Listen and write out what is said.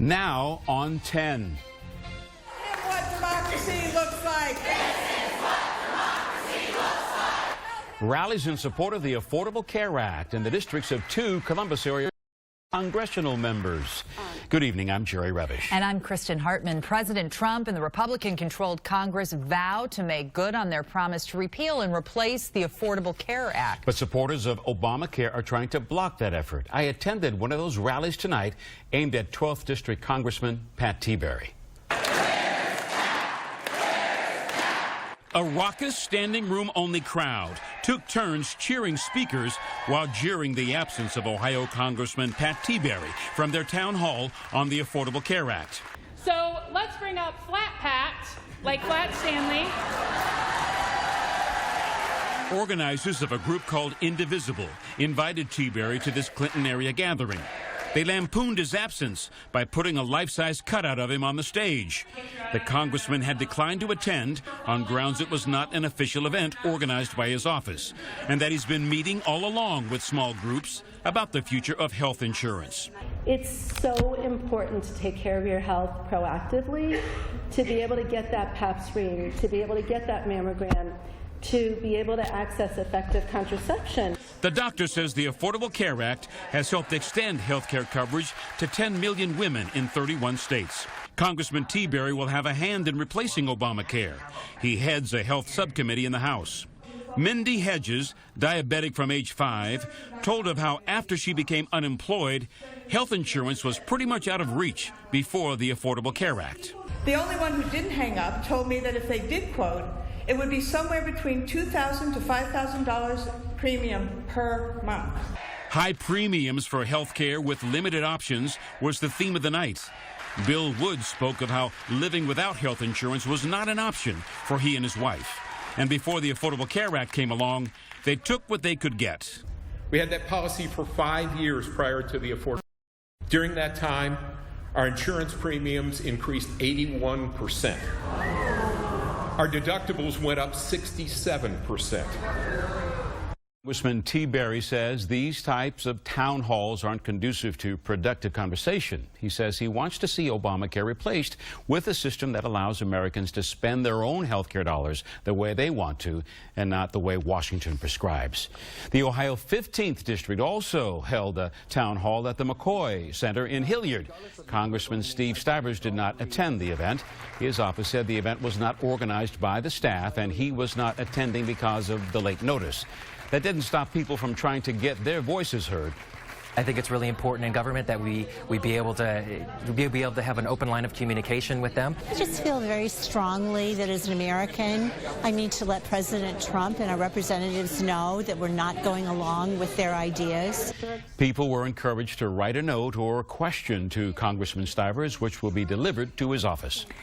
Now on 10. What democracy looks like. This is what democracy looks like. Rallies in support of the Affordable Care Act in the districts of 2 Columbus area congressional members. Good evening, I'm Jerry Revish. And I'm Kristen Hartman. President Trump and the Republican-controlled Congress vow to make good on their promise to repeal and replace the Affordable Care Act. But supporters of Obamacare are trying to block that effort. I attended one of those rallies tonight aimed at 12th District Congressman Pat Tiberi. A raucous standing room only crowd took turns cheering speakers while jeering the absence of Ohio Congressman Pat Tiberi from their town hall on the Affordable Care Act. So let's bring up Flat Pat, like Flat Stanley. Organizers of a group called Indivisible invited Tiberi to this Clinton area gathering. They lampooned his absence by putting a life-size cutout of him on the stage. The congressman had declined to attend on grounds it was not an official event organized by his office, and that he's been meeting all along with small groups about the future of health insurance. It's so important to take care of your health proactively, to be able to get that pap smear, to be able to get that mammogram, to be able to access effective contraception. The doctor says the Affordable Care Act has helped extend health care coverage to 10 million women in 31 states. Congressman Tiberi will have a hand in replacing Obamacare. He heads a health subcommittee in the House. Mindy Hedges, diabetic from age 5, told of how after she became unemployed, health insurance was pretty much out of reach before the Affordable Care Act. The only one who didn't hang up told me that if they did quote, it would be somewhere between $2,000 to $5,000 premium per month. High premiums for health care with limited options was the theme of the night. Bill Woods spoke of how living without health insurance was not an option for he and his wife. And before the Affordable Care Act came along, they took what they could get. We had that policy for 5 years prior to the Affordable. During that time, our insurance premiums increased 81%. Our deductibles went up 67%. Congressman Tiberi says these types of town halls aren't conducive to productive conversation. He says he wants to see Obamacare replaced with a system that allows Americans to spend their own health care dollars the way they want to and not the way Washington prescribes. The Ohio 15th District also held a town hall at the McCoy Center in Hilliard. Congressman Steve Stivers did not attend the event. His office said the event was not organized by the staff and he was not attending because of the late notice. That didn't stop people from trying to get their voices heard. I think it's really important in government that we be able to have an open line of communication with them. I just feel very strongly that as an American, I need to let President Trump and our representatives know that we're not going along with their ideas. People were encouraged to write a note or question to Congressman Stivers, which will be delivered to his office.